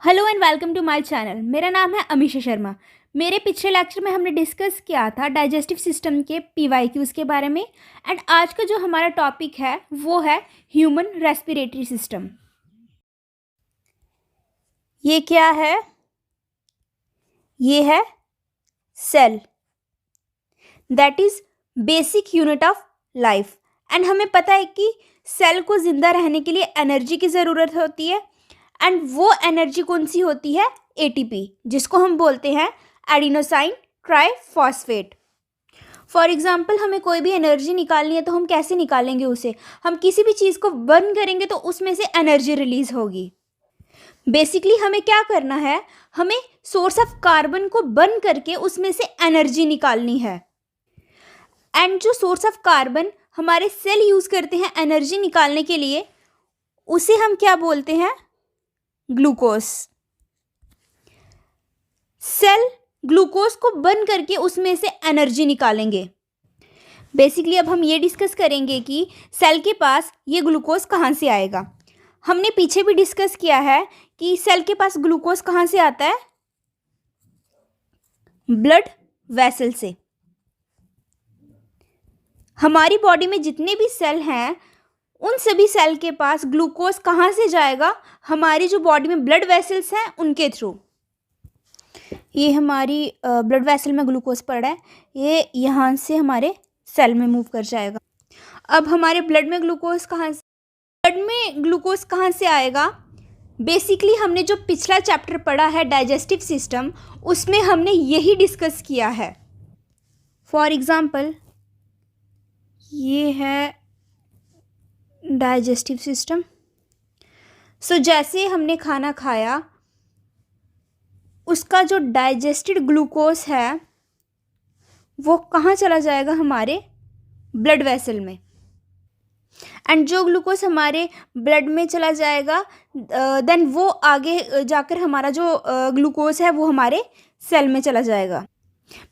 Hello and welcome to my channel. मेरा नाम है अमीशा शर्मा। मेरे पिछले लेक्चर में हमने डिस्कस किया था डाइजेस्टिव सिस्टम के पीवाईक्यूज़ के बारे में। एंड आज का जो हमारा टॉपिक है वो है ह्यूमन रेस्पिरेटरी सिस्टम। ये क्या है? ये है cell, that is basic unit of life. And हमें पता है कि सेल को ज़िंदा रहने के लिए एनर्जी की ज़रूरत होती है। एंड वो एनर्जी कौन सी होती है? एटीपी, जिसको हम बोलते हैं एडिनोसाइन ट्राइफॉस्फेट। फॉर एग्जाम्पल, हमें कोई भी एनर्जी निकालनी है तो हम कैसे निकालेंगे उसे? हम किसी भी चीज़ को बर्न करेंगे तो उसमें से एनर्जी रिलीज होगी। बेसिकली हमें क्या करना है? हमें सोर्स ऑफ कार्बन को बर्न करके उसमें से एनर्जी निकालनी है। एंड जो सोर्स ऑफ कार्बन हमारे सेल यूज़ करते हैं एनर्जी निकालने के लिए, उसे हम क्या बोलते हैं? ग्लूकोज। सेल ग्लूकोज को बर्न करके उसमें से एनर्जी निकालेंगे। बेसिकली अब हम ये डिस्कस करेंगे कि सेल के पास ये ग्लूकोज कहाँ से आएगा। हमने पीछे भी डिस्कस किया है कि सेल के पास ग्लूकोज कहाँ से आता है? ब्लड वेसल से। हमारी बॉडी में जितने भी सेल हैं उन सभी सेल के पास ग्लूकोज कहाँ से जाएगा? हमारी जो बॉडी में ब्लड वेसल्स हैं उनके थ्रू। ये हमारी ब्लड वेसल में ग्लूकोज पड़ा है, ये यहाँ से हमारे सेल में मूव कर जाएगा। अब हमारे ब्लड में ग्लूकोज कहाँ से आएगा? बेसिकली हमने जो पिछला चैप्टर पढ़ा है डाइजेस्टिव सिस्टम, उसमें हमने यही डिस्कस किया है। फॉर एग्जाम्पल, ये है डाइजेस्टिव सिस्टम। सो जैसे हमने खाना खाया, उसका जो डाइजेस्टेड ग्लूकोज है वो कहाँ चला जाएगा? हमारे ब्लड वेसल में। एंड जो ग्लूकोज हमारे ब्लड में चला जाएगा, देन वो आगे जाकर हमारा जो ग्लूकोज है वो हमारे सेल में चला जाएगा।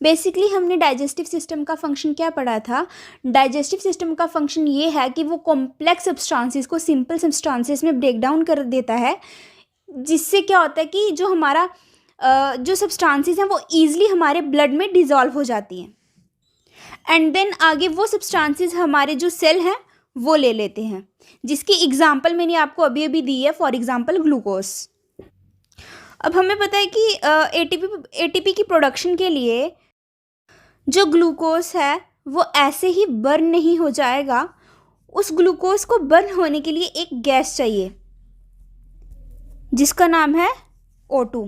बेसिकली हमने डाइजेस्टिव सिस्टम का फंक्शन क्या पढ़ा था? डाइजेस्टिव सिस्टम का फंक्शन ये है कि वो कॉम्प्लेक्स सब्सटेंसेस को सिंपल सब्सटेंसेस में ब्रेक डाउन कर देता है, जिससे क्या होता है कि जो हमारा जो सब्सटेंसेस हैं वो ईजिली हमारे ब्लड में डिज़ोल्व हो जाती हैं। एंड देन आगे वो सब्सटेंसेस हमारे जो सेल हैं वो ले लेते हैं, जिसकी एग्जांपल मैंने आपको अभी अभी दी है। For example glucose. अब हमें पता है कि एटीपी की प्रोडक्शन के लिए जो ग्लूकोज है वो ऐसे ही बर्न नहीं हो जाएगा। उस ग्लूकोज को बर्न होने के लिए एक गैस चाहिए जिसका नाम है O2।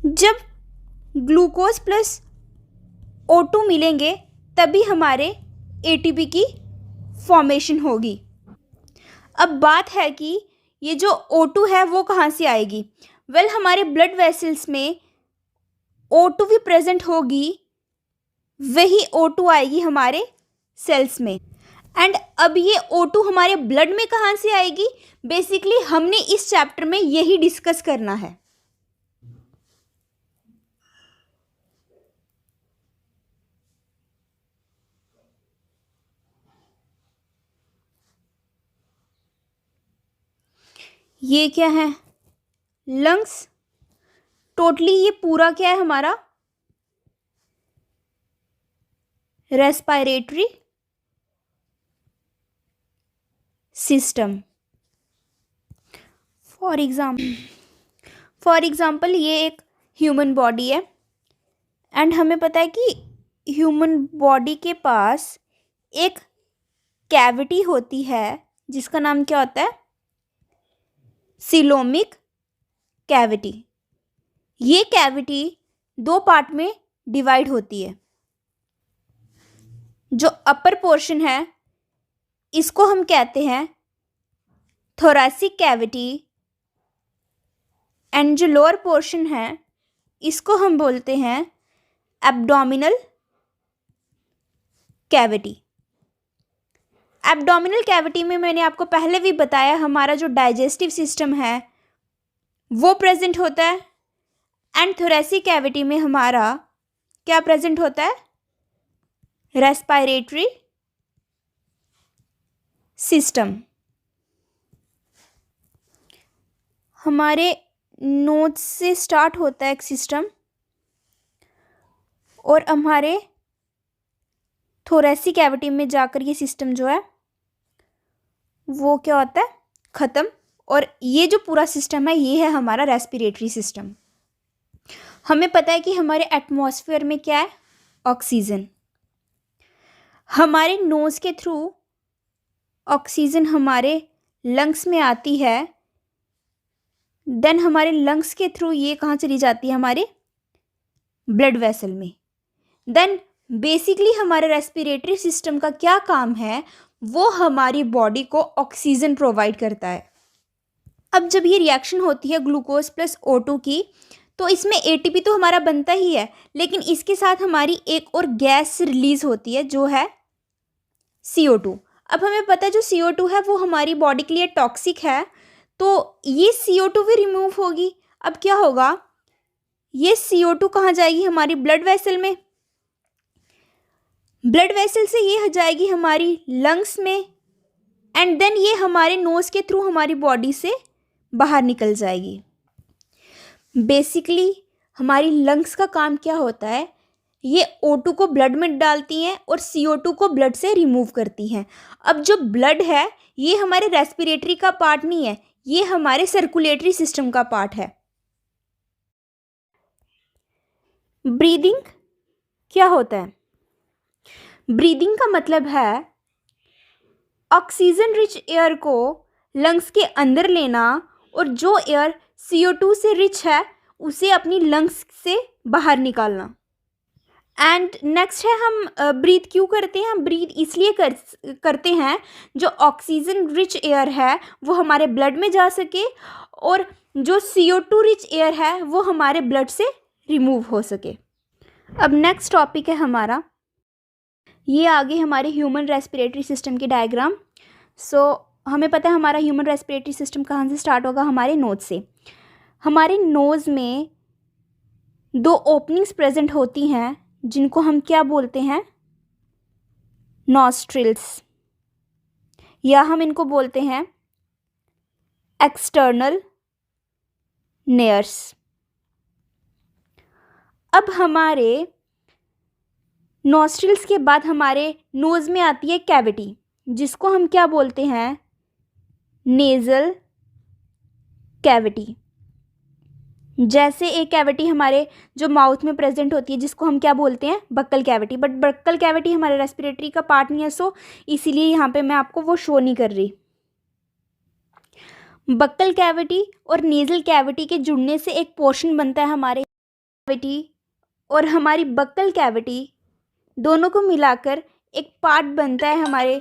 जब ग्लूकोज प्लस O2 मिलेंगे तभी हमारे एटीपी की फॉर्मेशन होगी। अब बात है कि ये जो O2 है वो कहाँ से आएगी? वेल, हमारे ब्लड वेसल्स में O2 भी प्रेजेंट होगी, वही O2 आएगी हमारे सेल्स में। एंड अब ये O2 हमारे ब्लड में कहाँ से आएगी? बेसिकली हमने इस चैप्टर में यही डिस्कस करना है। ये क्या है? लंग्स। टोटली ये पूरा क्या है हमारा? Respiratory system. फॉर एग्जाम्पल ये एक ह्यूमन बॉडी है। एंड हमें पता है कि ह्यूमन बॉडी के पास एक कैविटी होती है जिसका नाम क्या होता है? Coelomic cavity. ये कैविटी दो पार्ट में डिवाइड होती है। जो अपर पोर्शन है इसको हम कहते हैं थोरैसिक कैविटी, एंड जो लोअर पोर्शन है इसको हम बोलते हैं एब्डोमिनल कैविटी। एब्डोमिनल कैविटी में मैंने आपको पहले भी बताया हमारा जो डाइजेस्टिव सिस्टम है वो प्रेजेंट होता है। एंड थोरैसिक कैविटी में हमारा क्या प्रेजेंट होता है? Respiratory system. हमारे नोज से स्टार्ट होता है एक सिस्टम और हमारे थोरेसिक कैविटी में जाकर ये सिस्टम जो है वो क्या होता है, ख़त्म। और ये जो पूरा सिस्टम है ये है हमारा रेस्पिरेटरी सिस्टम। हमें पता है कि हमारे एटमॉस्फेयर में क्या है, ऑक्सीजन। हमारे नोज़ के थ्रू ऑक्सीजन हमारे लंग्स में आती है, देन हमारे लंग्स के थ्रू ये कहाँ चली जाती है, हमारे ब्लड वेसल में। देन बेसिकली हमारे रेस्पिरेटरी सिस्टम का क्या काम है, वो हमारी बॉडी को ऑक्सीजन प्रोवाइड करता है। अब जब ये रिएक्शन होती है ग्लूकोज प्लस O2 की, तो इसमें ATP तो हमारा बनता ही है, लेकिन इसके साथ हमारी एक और गैस रिलीज होती है जो है CO2। अब हमें पता है जो CO2 है वो हमारी बॉडी के लिए टॉक्सिक है, तो ये CO2 भी रिमूव होगी। अब क्या होगा, ये CO2 कहाँ जाएगी, हमारी ब्लड वेसल में। ब्लड वेसल से ये जाएगी हमारी लंग्स में, एंड देन ये हमारे नोज़ के थ्रू हमारी बॉडी से बाहर निकल जाएगी। बेसिकली हमारी लंग्स का काम क्या होता है, ये O2 को ब्लड में डालती हैं और CO2 को ब्लड से रिमूव करती हैं। अब जो ब्लड है ये हमारे रेस्पिरेटरी का पार्ट नहीं है, ये हमारे सर्कुलेटरी सिस्टम का पार्ट है। ब्रीदिंग क्या होता है, ब्रीदिंग का मतलब है ऑक्सीजन रिच एयर को लंग्स के अंदर लेना और जो एयर CO2 से रिच है उसे अपनी लंग्स से बाहर निकालना। एंड नेक्स्ट है हम ब्रीथ क्यों करते हैं, हम ब्रीथ इसलिए करते हैं जो ऑक्सीजन रिच एयर है वो हमारे ब्लड में जा सके और जो CO2 रिच एयर है वो हमारे ब्लड से रिमूव हो सके। अब नेक्स्ट टॉपिक है हमारा, ये आगे हमारे ह्यूमन रेस्पिरेटरी सिस्टम की डायग्राम। सो हमें पता है हमारा ह्यूमन रेस्पिरेटरी सिस्टम कहाँ से स्टार्ट होगा, हमारे नोज़ से। हमारे नोज़ में 2 ओपनिंग्स प्रेजेंट होती हैं जिनको हम क्या बोलते हैं, नॉस्ट्रिल्स, या हम इनको बोलते हैं एक्सटर्नल नेयर्स। अब हमारे नॉस्ट्रिल्स के बाद हमारे नोज़ में आती है कैविटी जिसको हम क्या बोलते हैं, नेज़ल कैविटी। जैसे एक कैविटी हमारे जो माउथ में प्रेजेंट होती है जिसको हम क्या बोलते हैं, buccal cavity. But buccal cavity हमारे रेस्पिरेटरी का पार्ट नहीं है, सो इसीलिए यहाँ पे मैं आपको वो शो नहीं कर रही। बक्कल कैविटी और नेज़ल कैविटी के जुड़ने से एक पोर्शन बनता है हमारे कैविटी और हमारी बक्कल कैविटी, दोनों को मिलाकर एक पार्ट बनता है हमारे।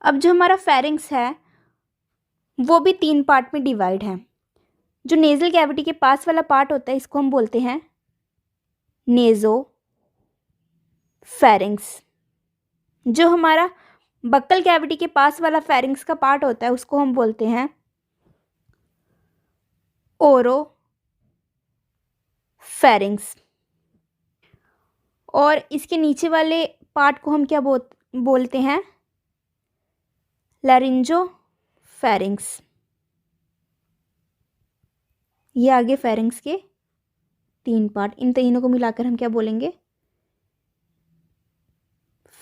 अब जो हमारा फेरिंग्स है वो भी 3 पार्ट में डिवाइड है। जो नेज़ल कैविटी के पास वाला पार्ट होता है इसको हम बोलते हैं नेज़ो फेरिंग्स। जो हमारा बक्कल कैविटी के पास वाला फेरिंग्स का पार्ट होता है उसको हम बोलते हैं ओरो फेरिंग्स। और इसके नीचे वाले पार्ट को हम क्या बोलते हैं, लैरिंजो फेरिंग्स। ये आगे फेरिंग्स के 3 पार्ट, इन तीनों को मिलाकर हम क्या बोलेंगे,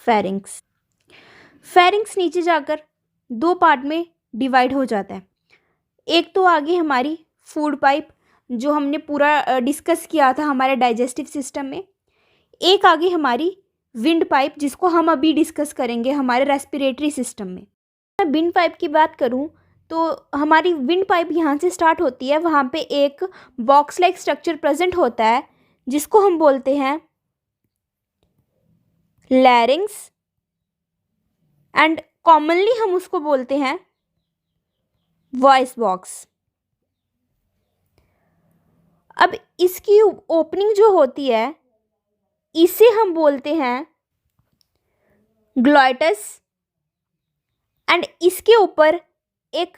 फेरिंग्स। फेरिंग्स नीचे जाकर 2 पार्ट में डिवाइड हो जाता है। एक तो आगे हमारी फूड पाइप जो हमने पूरा डिस्कस किया था हमारे डाइजेस्टिव सिस्टम में। एक आगे हमारी विंड पाइप जिसको हम अभी डिस्कस करेंगे हमारे रेस्पिरेटरी सिस्टम में। मैं विंड पाइप की बात करूं तो हमारी विंड पाइप यहाँ से स्टार्ट होती है, वहाँ पे एक बॉक्स लाइक स्ट्रक्चर प्रेजेंट होता है जिसको हम बोलते हैं लैरिंग्स, एंड कॉमनली हम उसको बोलते हैं वॉइस बॉक्स। अब इसकी ओपनिंग जो होती है इसे हम बोलते हैं ग्लॉइटस, एंड इसके ऊपर एक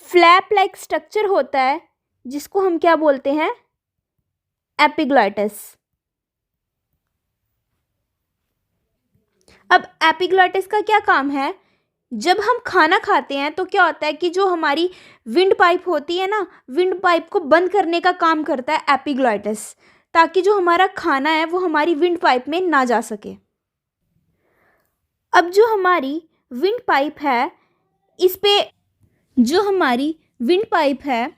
फ्लैप लाइक स्ट्रक्चर होता है जिसको हम क्या बोलते हैं, एपिग्लॉइटस। अब एपिग्लॉइटस का क्या काम है, जब हम खाना खाते हैं तो क्या होता है कि जो हमारी विंड पाइप होती है ना, विंड पाइप को बंद करने का काम करता है एपिग्लॉटिस, ताकि जो हमारा खाना है वो हमारी विंड पाइप में ना जा सके। अब जो हमारी विंड पाइप है, इस पे जो हमारी विंड पाइप है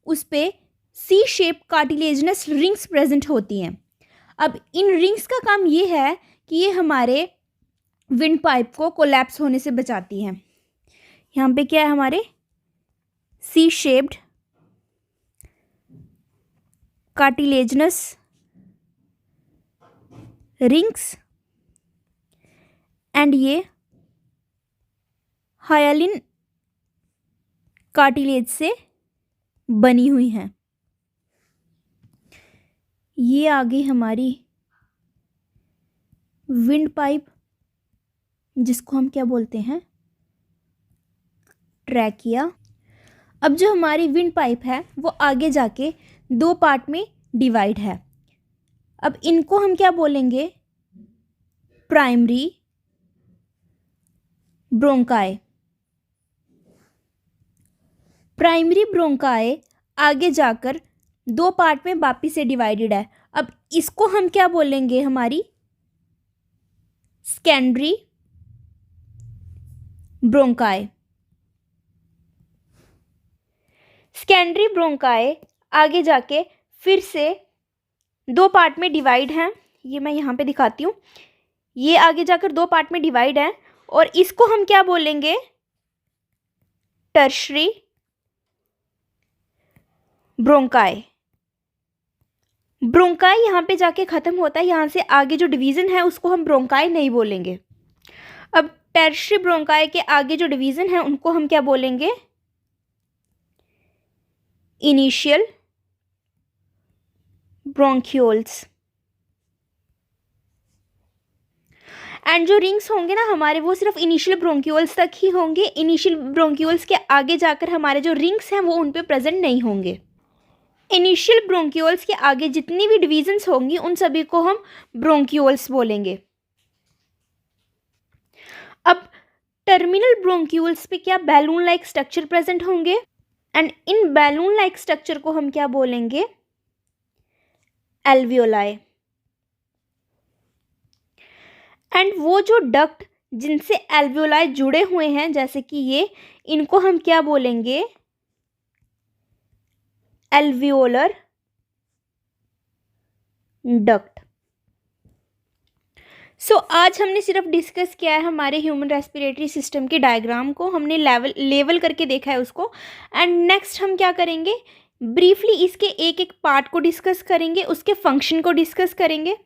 उस पे सी शेप कार्टिलेजनस रिंग्स प्रेजेंट होती हैं। अब इन रिंग्स का काम ये है कि ये हमारे विंड पाइप को कोलैप्स होने से बचाती हैं। यहाँ पे क्या है, हमारे C shaped cartilaginous rings and ये हायालिन कार्टिलेज से बनी हुई हैं। ये आ गई हमारी विंड पाइप, जिसको हम क्या बोलते हैं, ट्रैकिया। अब जो हमारी विंड पाइप है वो आगे जाके 2 पार्ट में डिवाइड है। अब इनको हम क्या बोलेंगे, प्राइमरी ब्रोंकाई। प्राइमरी ब्रोंकाई आगे जाकर 2 पार्ट में वापिस से डिवाइडेड है। अब इसको हम क्या बोलेंगे, हमारी सेकेंडरी ब्रोंकाई। सेकेंडरी ब्रोंकाई आगे जाके फिर से 2 पार्ट में डिवाइड हैं। ये मैं यहाँ पे दिखाती हूँ, ये आगे जाकर 2 पार्ट में डिवाइड है और इसको हम क्या बोलेंगे, टर्शरी ब्रोंकाई। ब्रोंकाई यहाँ पे जाके ख़त्म होता है, यहाँ से आगे जो डिवीज़न है उसको हम ब्रोंकाई नहीं बोलेंगे। अब टर्शरी ब्रोंकाई के आगे जो डिवीज़न है उनको हम क्या बोलेंगे, इनिशियल ब्रोंक्यूल्स। एंड जो रिंग्स होंगे ना हमारे, वो सिर्फ इनिशियल ब्रोंक्यूल्स तक ही होंगे। इनिशियल ब्रोंक्यूल्स के आगे जाकर हमारे जो रिंग्स हैं वो उन पे प्रेजेंट नहीं होंगे। इनिशियल ब्रोंक्यूल्स के आगे जितनी भी डिवीजन्स होंगी उन सभी को हम ब्रोंक्यूल्स बोलेंगे। अब टर्मिनल ब्रोंक्यूल्स पे क्या बैलून लाइक स्ट्रक्चर प्रेजेंट होंगे and in balloon like structure को हम क्या बोलेंगे, एल्वियोलाई। एंड वो जो डक्ट जिनसे एल्वियोलाई जुड़े हुए हैं जैसे कि ये, इनको हम क्या बोलेंगे, एल्वियोलर डक्ट। सो आज हमने सिर्फ डिस्कस किया है हमारे ह्यूमन रेस्पिरेटरी सिस्टम के डायग्राम को, हमने लेवल करके देखा है उसको। एंड नेक्स्ट हम क्या करेंगे, ब्रीफली इसके एक एक पार्ट को डिस्कस करेंगे, उसके फंक्शन को डिस्कस करेंगे।